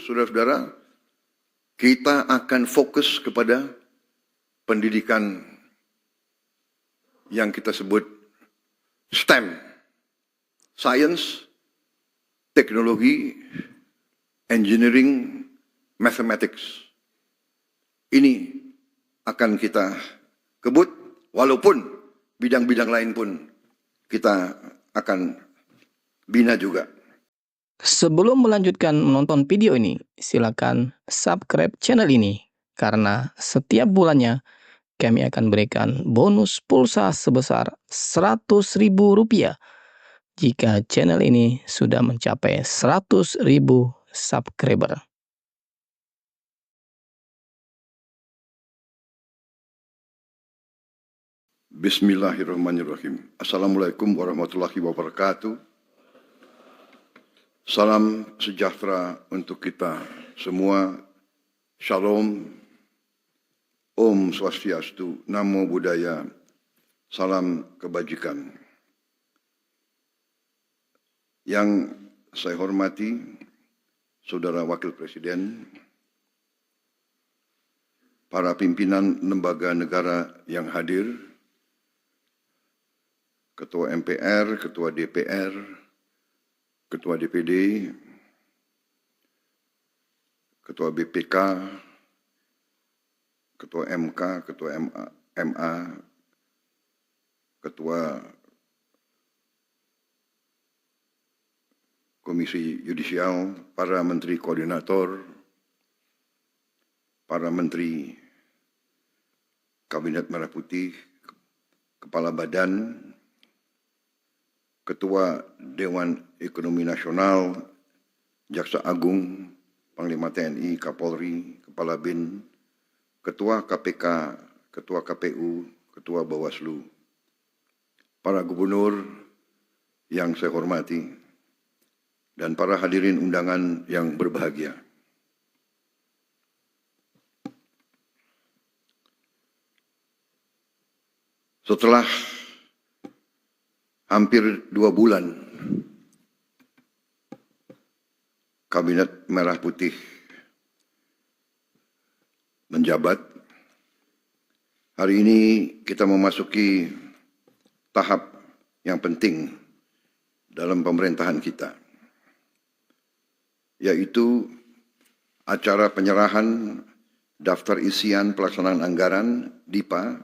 saudara-saudara, kita akan fokus kepada pendidikan yang kita sebut STEM, Science, Teknologi, Engineering, Mathematics. Ini akan kita kebut, walaupun bidang-bidang lain pun kita akan bina juga. Sebelum melanjutkan menonton video ini, silakan subscribe channel ini karena setiap bulannya kami akan berikan bonus pulsa sebesar Rp100.000 jika channel ini sudah mencapai 100.000 subscriber. Bismillahirrahmanirrahim. Assalamualaikum warahmatullahi wabarakatuh. Salam sejahtera untuk kita semua. Shalom. Om Swastiastu. Namo Buddhaya. Salam kebajikan. Yang saya hormati, Saudara Wakil Presiden, para pimpinan lembaga negara yang hadir, Ketua MPR, Ketua DPR, Ketua DPD, Ketua BPK, Ketua MK, Ketua MA, Ketua Komisi Yudisial, para Menteri Koordinator, para Menteri Kabinet Merah Putih, Kepala Badan, Ketua Dewan Ekonomi Nasional, Jaksa Agung, Panglima TNI, Kapolri, Kepala BIN, Ketua KPK, Ketua KPU, Ketua Bawaslu, para gubernur yang saya hormati, dan para hadirin undangan yang berbahagia. Setelah hampir 2 bulan Kabinet Merah Putih menjabat, hari ini kita memasuki tahap yang penting dalam pemerintahan kita, yaitu acara penyerahan daftar isian pelaksanaan anggaran DIPA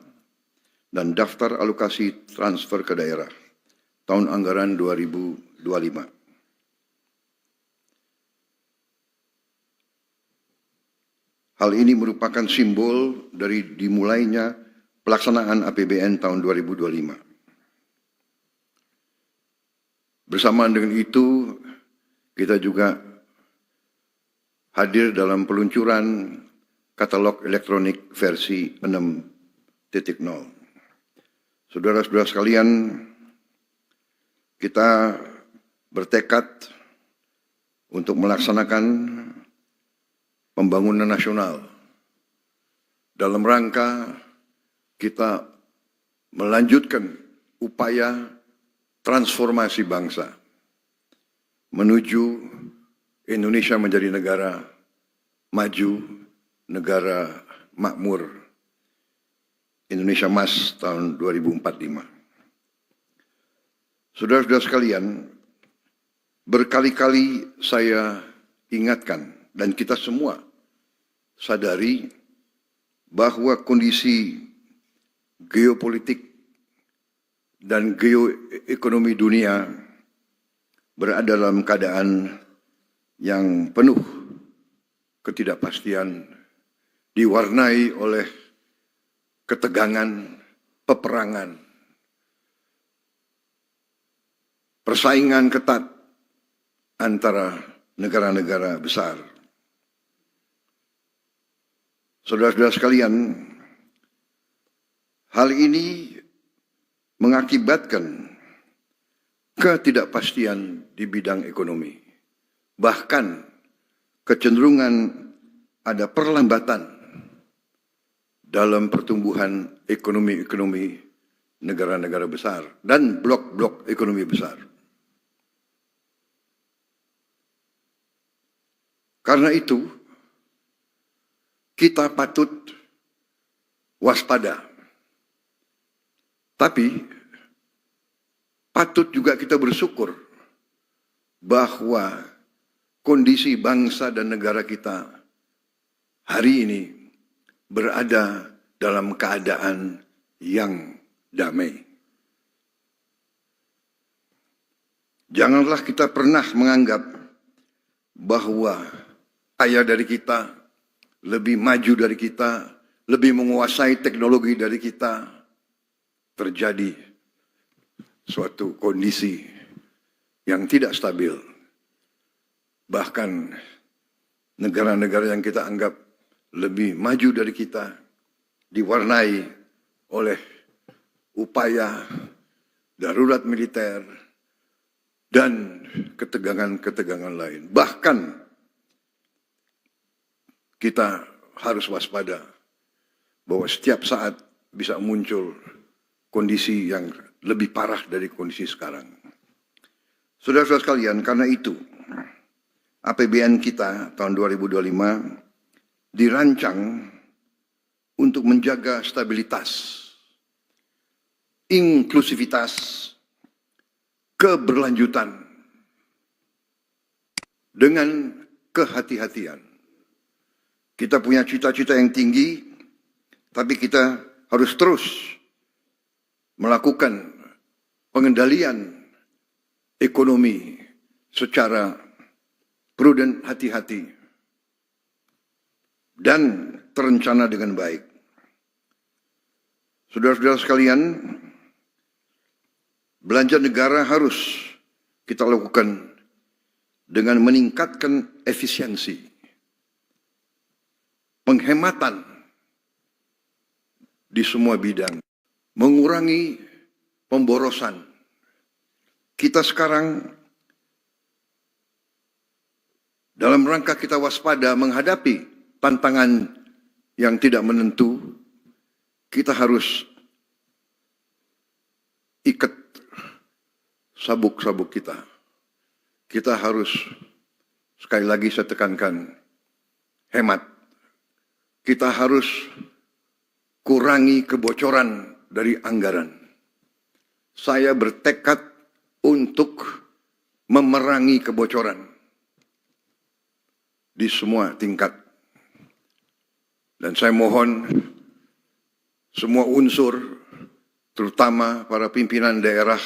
dan daftar alokasi transfer ke daerah tahun anggaran 2025. Hal ini merupakan simbol dari dimulainya pelaksanaan APBN tahun 2025. Bersamaan dengan itu, kita juga hadir dalam peluncuran katalog elektronik versi 6.0. Saudara-saudara sekalian, kita bertekad untuk melaksanakan pembangunan nasional dalam rangka kita melanjutkan upaya transformasi bangsa menuju Indonesia menjadi negara maju, negara makmur, Indonesia Emas tahun 2045. Saudara-saudara sekalian, berkali-kali saya ingatkan dan kita semua sadari bahwa kondisi geopolitik dan geoekonomi dunia berada dalam keadaan yang penuh ketidakpastian, diwarnai oleh ketegangan, peperangan, persaingan ketat antara negara-negara besar. Saudara-saudara sekalian, hal ini mengakibatkan ketidakpastian di bidang ekonomi. Bahkan kecenderungan ada perlambatan dalam pertumbuhan ekonomi negara-negara besar dan blok-blok ekonomi besar. Karena itu, kita patut waspada. Tapi, patut juga kita bersyukur bahwa kondisi bangsa dan negara kita hari ini berada dalam keadaan yang damai. Janganlah kita pernah menganggap bahwa ayah dari kita lebih maju dari kita, lebih menguasai teknologi dari kita. Terjadi suatu kondisi yang tidak stabil. Bahkan negara-negara yang kita anggap lebih maju dari kita diwarnai oleh upaya darurat militer dan ketegangan-ketegangan lain. Bahkan kita harus waspada bahwa setiap saat bisa muncul kondisi yang lebih parah dari kondisi sekarang. Saudara-saudara sekalian, karena itu APBN kita tahun 2025 dirancang untuk menjaga stabilitas, inklusivitas, keberlanjutan dengan kehati-hatian. Kita punya cita-cita yang tinggi, tapi kita harus terus melakukan pengendalian ekonomi secara prudent, hati-hati, dan terencana dengan baik. Saudara-saudara sekalian, belanja negara harus kita lakukan dengan meningkatkan efisiensi, penghematan di semua bidang, mengurangi pemborosan. Kita sekarang dalam rangka kita waspada menghadapi tantangan yang tidak menentu, kita harus ikat sabuk-sabuk kita. Kita harus, sekali lagi saya tekankan, hemat. Kita harus kurangi kebocoran dari anggaran. Saya bertekad untuk memerangi kebocoran di semua tingkat. Dan saya mohon semua unsur, terutama para pimpinan daerah,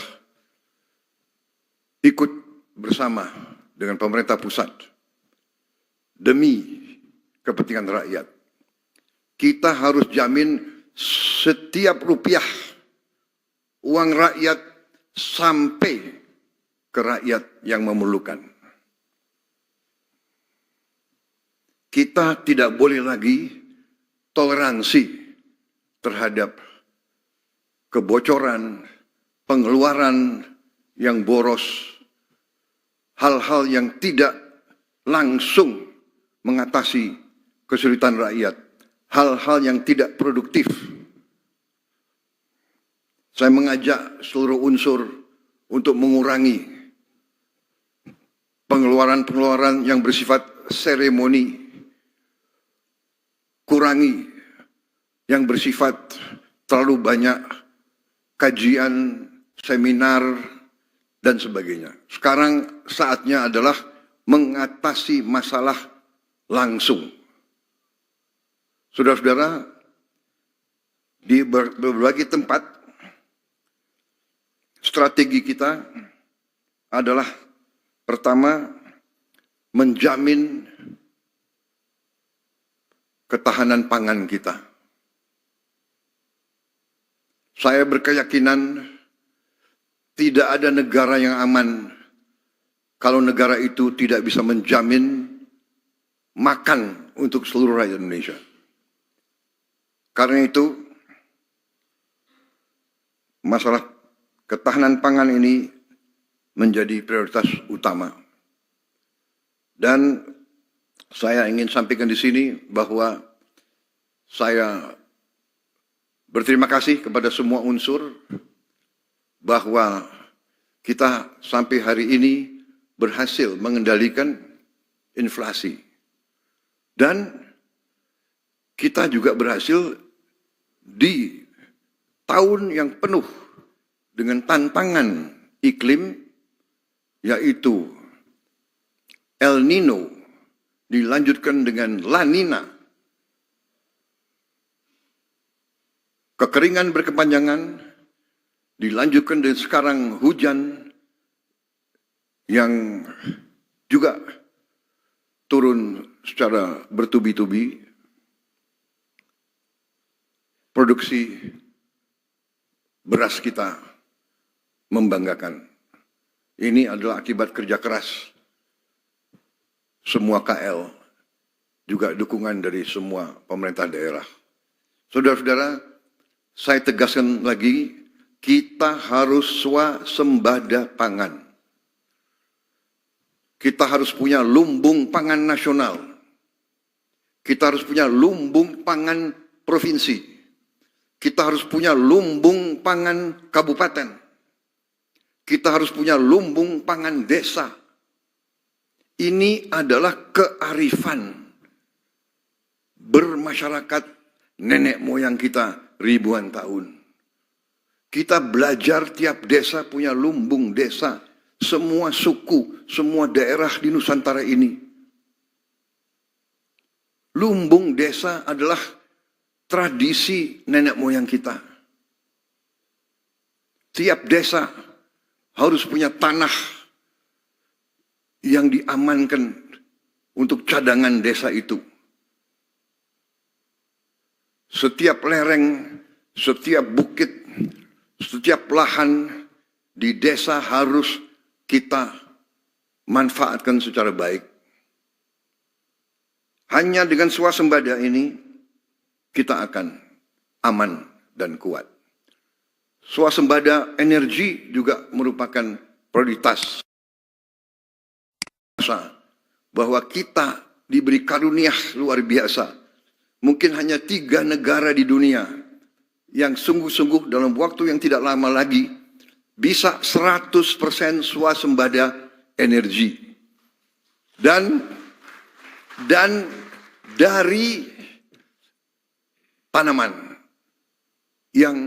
ikut bersama dengan pemerintah pusat demi kepentingan rakyat. Kita harus jamin setiap rupiah uang rakyat sampai ke rakyat yang memerlukan. Kita tidak boleh lagi toleransi terhadap kebocoran, pengeluaran yang boros, hal-hal yang tidak langsung mengatasi kesulitan rakyat, hal-hal yang tidak produktif. Saya mengajak seluruh unsur untuk mengurangi pengeluaran-pengeluaran yang bersifat seremoni, kurangi yang bersifat terlalu banyak kajian, seminar, dan sebagainya. Sekarang saatnya adalah mengatasi masalah langsung. Saudara-saudara, di berbagai tempat, strategi kita adalah pertama, menjamin ketahanan pangan kita. Saya berkeyakinan tidak ada negara yang aman kalau negara itu tidak bisa menjamin makan untuk seluruh rakyat Indonesia. Karena itu, masalah ketahanan pangan ini menjadi prioritas utama. Dan saya ingin sampaikan di sini bahwa saya berterima kasih kepada semua unsur bahwa kita sampai hari ini berhasil mengendalikan inflasi Dan kita juga berhasil di tahun yang penuh dengan tantangan iklim, yaitu El Nino, dilanjutkan dengan La Nina, kekeringan berkepanjangan, dilanjutkan dengan sekarang hujan yang juga turun secara bertubi-tubi. Produksi beras kita membanggakan. Ini adalah akibat kerja keras semua KL, juga dukungan dari semua pemerintah daerah. Saudara-saudara, saya tegaskan lagi, kita harus swasembada pangan. Kita harus punya lumbung pangan nasional. Kita harus punya lumbung pangan provinsi. Kita harus punya lumbung pangan kabupaten. Kita harus punya lumbung pangan desa. Ini adalah kearifan bermasyarakat nenek moyang kita ribuan tahun. Kita belajar tiap desa punya lumbung desa. Semua suku, semua daerah di Nusantara ini. Lumbung desa adalah tradisi nenek moyang kita. Tiap desa harus punya tanah yang diamankan untuk cadangan desa itu. Setiap lereng, setiap bukit, setiap lahan di desa harus kita manfaatkan secara baik. Hanya dengan swasembada ini, kita akan aman dan kuat. Swasembada energi juga merupakan prioritas. Bahwa kita diberi karunia luar biasa. Mungkin hanya 3 negara di dunia yang sungguh-sungguh dalam waktu yang tidak lama lagi bisa 100% swasembada energi. Dan dari tanaman yang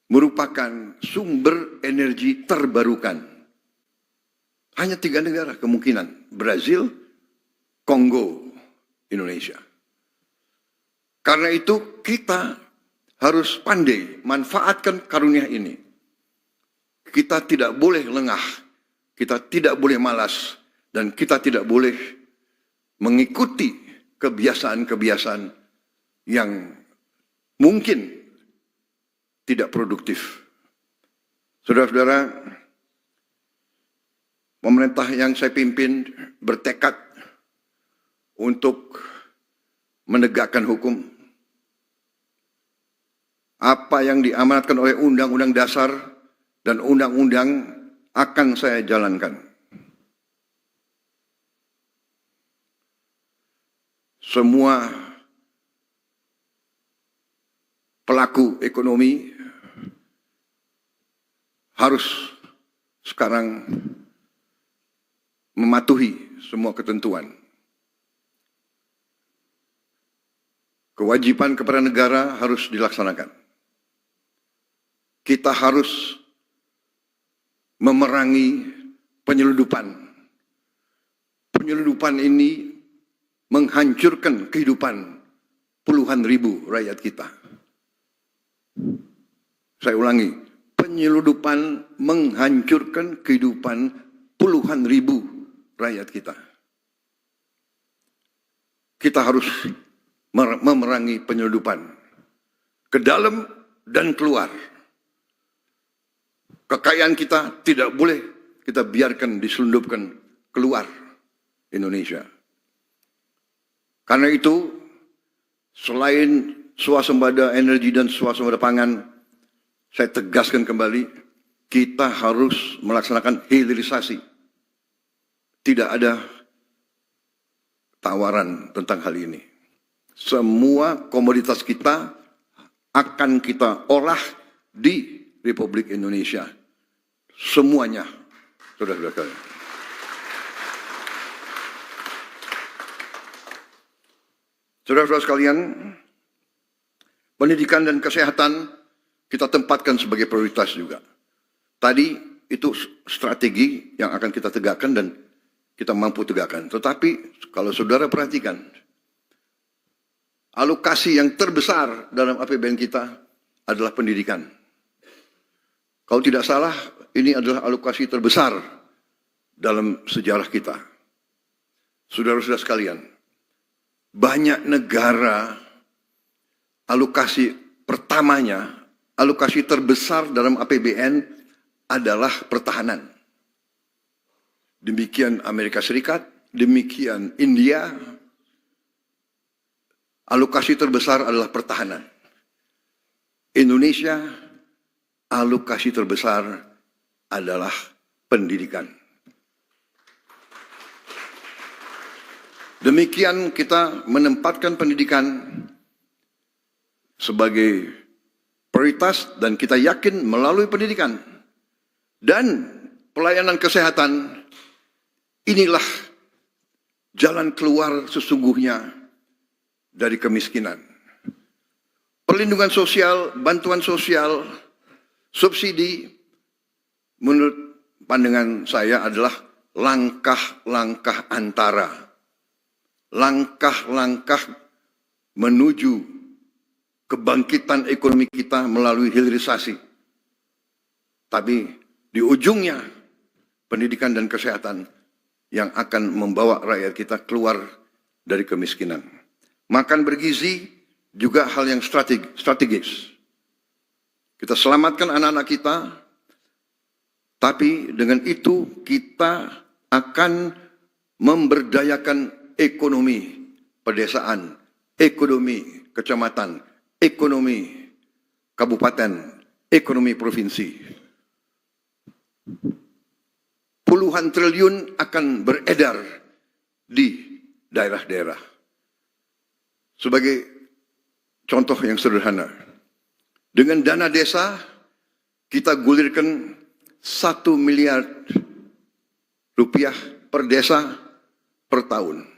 merupakan sumber energi terbarukan. Hanya 3 negara kemungkinan. Brazil, Kongo, Indonesia. Karena itu kita harus pandai manfaatkan karunia ini. Kita tidak boleh lengah. Kita tidak boleh malas. Dan kita tidak boleh mengikuti kebiasaan-kebiasaan yang mungkin tidak produktif. Saudara-saudara, pemerintah yang saya pimpin bertekad untuk menegakkan hukum. Apa yang diamanatkan oleh Undang-Undang Dasar dan Undang-Undang akan saya jalankan. Semua pelaku ekonomi harus sekarang mematuhi semua ketentuan. Kewajiban kepada negara harus dilaksanakan. Kita harus memerangi penyelundupan. Penyelundupan ini menghancurkan kehidupan puluhan ribu rakyat kita. Saya ulangi, penyelundupan menghancurkan kehidupan puluhan ribu rakyat kita. Kita harus memerangi penyelundupan ke dalam dan keluar. Kekayaan kita tidak boleh kita biarkan diselundupkan keluar Indonesia. Karena itu, selain swasembada energi dan swasembada pangan, saya tegaskan kembali, kita harus melaksanakan hilirisasi. Tidak ada tawaran tentang hal ini. Semua komoditas kita akan kita olah di Republik Indonesia. Semuanya, saudara-saudara. Saudara-saudara sekalian, pendidikan dan kesehatan kita tempatkan sebagai prioritas juga. Tadi itu strategi yang akan kita tegakkan dan kita mampu tegakkan. Tetapi kalau saudara perhatikan, alokasi yang terbesar dalam APBN kita adalah pendidikan. Kalau tidak salah, ini adalah alokasi terbesar dalam sejarah kita. Saudara-saudara sekalian, banyak negara alokasi pertamanya, alokasi terbesar dalam APBN adalah pertahanan. Demikian Amerika Serikat, demikian India, alokasi terbesar adalah pertahanan. Indonesia, alokasi terbesar adalah pendidikan. Demikian kita menempatkan pendidikan sebagai prioritas dan kita yakin melalui pendidikan dan pelayanan kesehatan inilah jalan keluar sesungguhnya dari kemiskinan. Perlindungan sosial, bantuan sosial, subsidi menurut pandangan saya adalah langkah-langkah antara. Langkah-langkah menuju kebangkitan ekonomi kita melalui hilirisasi. Tapi di ujungnya pendidikan dan kesehatan yang akan membawa rakyat kita keluar dari kemiskinan. Makan bergizi juga hal yang strategis. Kita selamatkan anak-anak kita, tapi dengan itu kita akan memberdayakan ekonomi pedesaan, ekonomi kecamatan, ekonomi kabupaten, ekonomi provinsi. Puluhan triliun akan beredar di daerah-daerah. Sebagai contoh yang sederhana, dengan dana desa kita gulirkan 1 miliar rupiah per desa per tahun.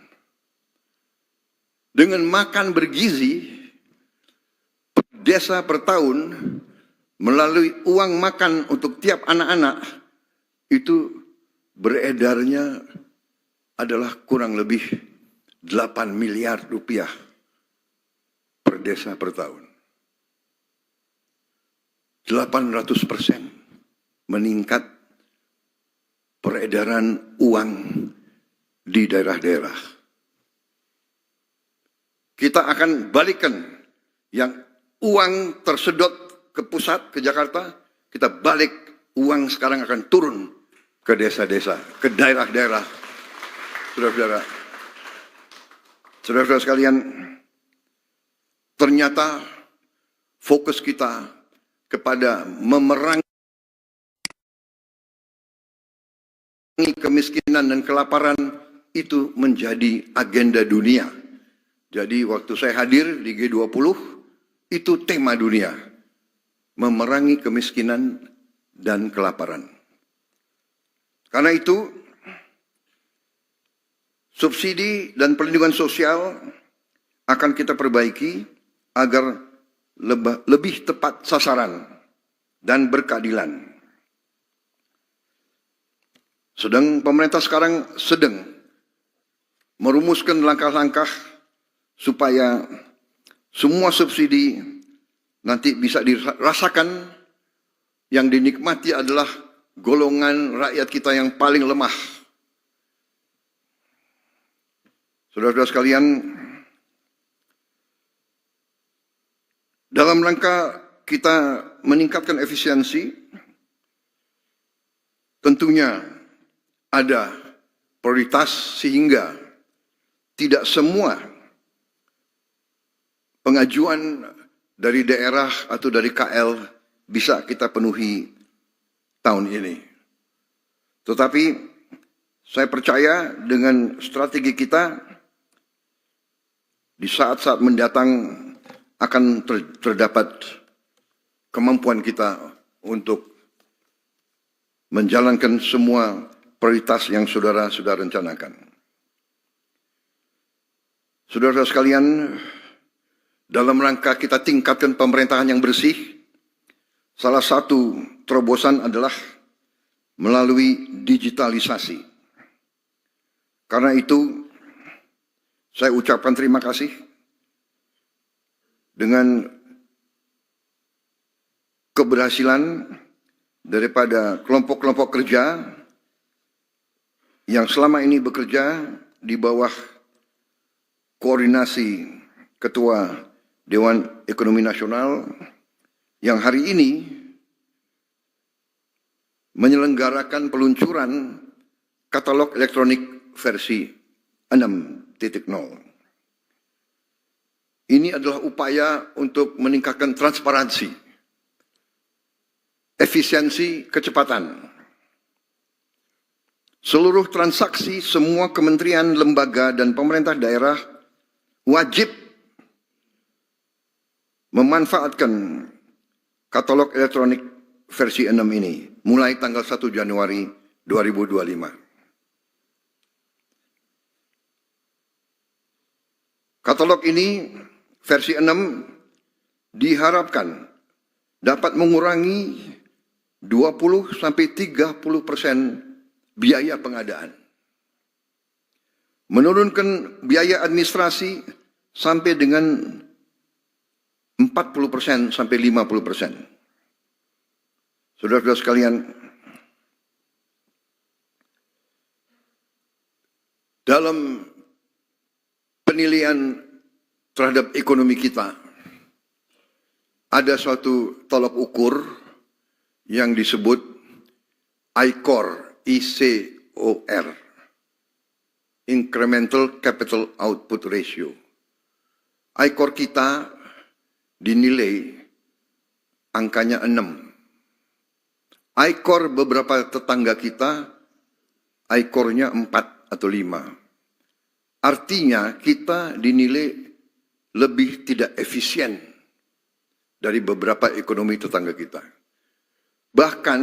Dengan makan bergizi per desa per tahun melalui uang makan untuk tiap anak-anak itu beredarnya adalah kurang lebih 8 miliar rupiah per desa per tahun. 800% meningkat peredaran uang di daerah-daerah. Kita akan balikan yang uang tersedot ke pusat, ke Jakarta, kita balik uang sekarang akan turun ke desa-desa, ke daerah-daerah. Saudara-saudara, saudara-saudara sekalian, ternyata fokus kita kepada memerangi kemiskinan dan kelaparan itu menjadi agenda dunia. Jadi waktu saya hadir di G20, itu tema dunia. Memerangi kemiskinan dan kelaparan. Karena itu, subsidi dan perlindungan sosial akan kita perbaiki agar lebih tepat sasaran dan berkeadilan. Pemerintah sekarang sedang merumuskan langkah-langkah supaya semua subsidi nanti bisa dirasakan, yang dinikmati adalah golongan rakyat kita yang paling lemah. Saudara-saudara sekalian, dalam rangka kita meningkatkan efisiensi, tentunya ada prioritas sehingga tidak semua pengajuan dari daerah atau dari KL bisa kita penuhi tahun ini. Tetapi saya percaya dengan strategi kita di saat-saat mendatang akan terdapat kemampuan kita untuk menjalankan semua prioritas yang saudara sudah rencanakan. Saudara-saudara sekalian, dalam rangka kita tingkatkan pemerintahan yang bersih, salah satu terobosan adalah melalui digitalisasi. Karena itu, saya ucapkan terima kasih dengan keberhasilan daripada kelompok-kelompok kerja yang selama ini bekerja di bawah koordinasi Ketua Dewan Ekonomi Nasional yang hari ini menyelenggarakan peluncuran katalog elektronik versi 6.0. Ini adalah upaya untuk meningkatkan transparansi, efisiensi, kecepatan. Seluruh transaksi semua kementerian, lembaga, dan pemerintah daerah wajib memanfaatkan katalog elektronik versi 6 ini mulai tanggal 1 Januari 2025. Katalog ini versi 6 diharapkan dapat mengurangi 20-30% biaya pengadaan. Menurunkan biaya administrasi sampai dengan 40% sampai 50%. Saudara-saudara sekalian, dalam penilaian terhadap ekonomi kita, ada suatu tolak ukur yang disebut ICOR, ICOR, Incremental Capital Output Ratio. ICOR kita dinilai angkanya 6. ICOR beberapa tetangga kita, ICOR-nya 4 atau 5. Artinya kita dinilai lebih tidak efisien dari beberapa ekonomi tetangga kita. Bahkan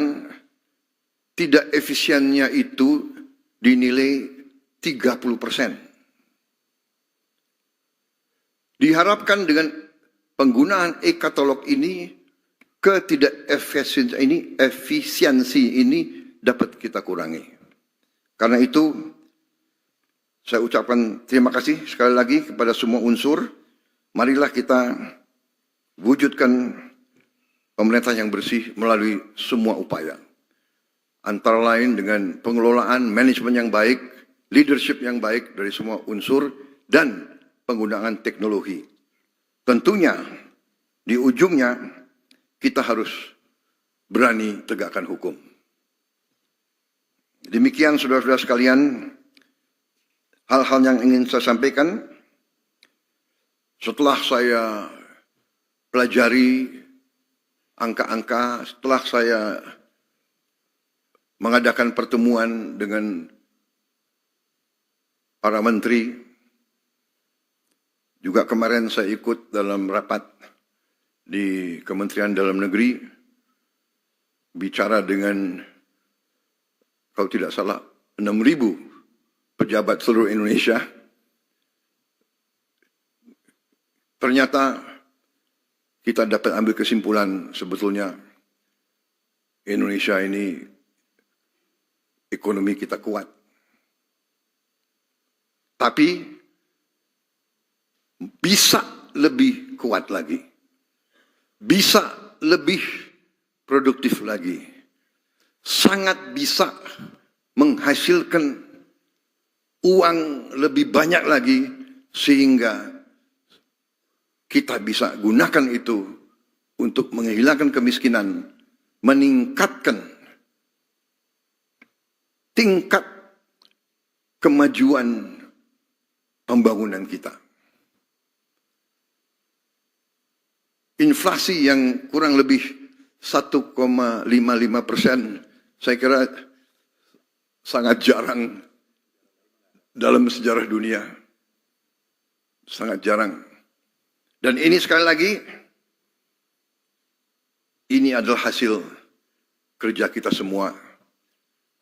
tidak efisiennya itu dinilai 30%. Diharapkan dengan penggunaan e-katalog ini, efisiensi ini dapat kita kurangi. Karena itu, saya ucapkan terima kasih sekali lagi kepada semua unsur. Marilah kita wujudkan pemerintahan yang bersih melalui semua upaya. Antara lain dengan pengelolaan manajemen yang baik, leadership yang baik dari semua unsur, dan penggunaan teknologi. Tentunya di ujungnya kita harus berani tegakkan hukum. Demikian saudara-saudara sekalian, hal-hal yang ingin saya sampaikan setelah saya pelajari angka-angka, setelah saya mengadakan pertemuan dengan para menteri, juga kemarin saya ikut dalam rapat di Kementerian Dalam Negeri, bicara dengan, kalau tidak salah, 6.000 pejabat seluruh Indonesia. Ternyata kita dapat ambil kesimpulan sebetulnya Indonesia ini ekonomi kita kuat. Tapi bisa lebih kuat lagi. Bisa lebih produktif lagi. Sangat bisa menghasilkan uang lebih banyak lagi sehingga kita bisa gunakan itu untuk menghilangkan kemiskinan, meningkatkan tingkat kemajuan pembangunan kita. Inflasi yang kurang lebih 1,55%, saya kira sangat jarang dalam sejarah dunia. Sangat jarang. Dan ini sekali lagi, ini adalah hasil kerja kita semua.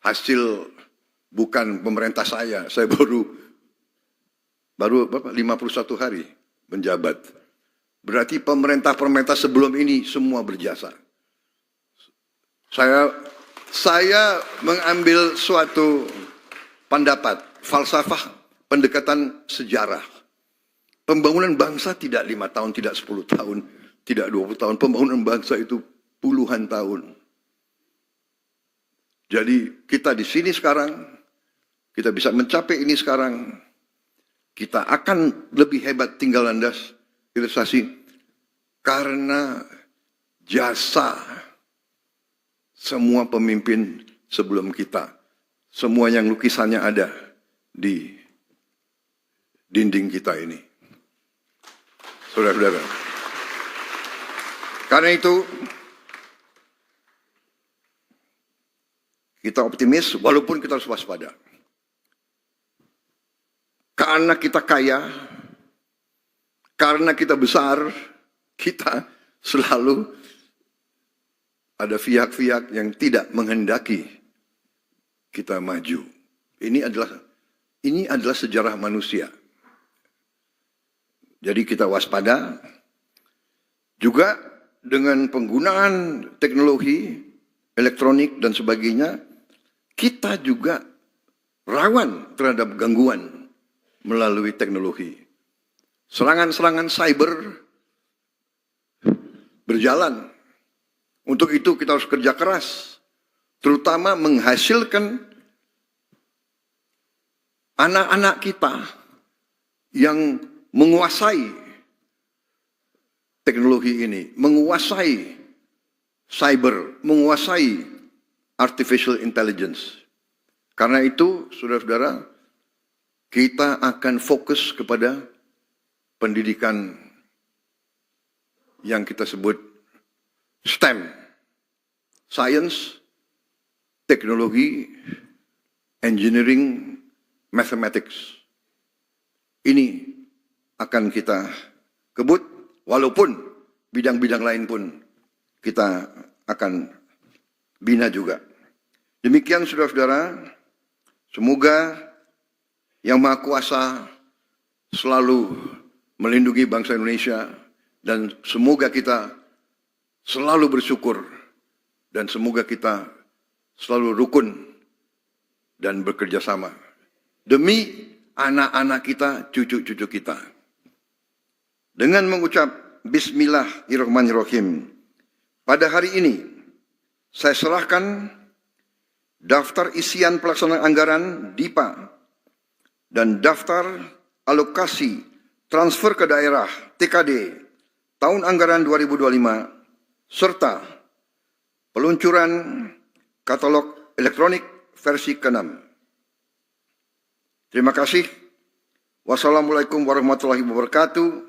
Hasil bukan pemerintah saya baru baru 51 hari menjabat. Berarti pemerintah-pemerintah sebelum ini semua berjasa. Saya mengambil suatu pendapat, falsafah, pendekatan sejarah. Pembangunan bangsa tidak 5 tahun, tidak 10 tahun, tidak 20 tahun. Pembangunan bangsa itu puluhan tahun. Jadi kita di sini sekarang, kita bisa mencapai ini sekarang, kita akan lebih hebat tinggal landas ilustrasi karena jasa semua pemimpin sebelum kita. Semua yang lukisannya ada di dinding kita ini. Saudara-saudara. Karena itu, kita optimis walaupun kita harus waspada. Karena kita kaya, karena kita besar, kita selalu ada pihak-pihak yang tidak menghendaki kita maju. Ini adalah sejarah manusia. Jadi kita waspada. Juga dengan penggunaan teknologi elektronik dan sebagainya, kita juga rawan terhadap gangguan melalui teknologi. Serangan-serangan cyber berjalan. Untuk itu kita harus kerja keras, terutama menghasilkan anak-anak kita yang menguasai teknologi ini, menguasai cyber, menguasai artificial intelligence. Karena itu, saudara-saudara, kita akan fokus kepada pendidikan yang kita sebut STEM, Science, Teknologi, Engineering, Mathematics. Ini akan kita kebut, walaupun bidang-bidang lain pun kita akan bina juga. Demikian saudara-saudara, semoga Yang Maha Kuasa selalu melindungi bangsa Indonesia dan semoga kita selalu bersyukur dan semoga kita selalu rukun dan bekerja sama demi anak-anak kita, cucu-cucu kita. Dengan mengucap Bismillahirrahmanirrahim, pada hari ini saya serahkan daftar isian pelaksanaan anggaran DIPA dan daftar alokasi transfer ke daerah TKD tahun anggaran 2025 serta peluncuran katalog elektronik versi ke-6. Terima kasih. Wassalamualaikum warahmatullahi wabarakatuh.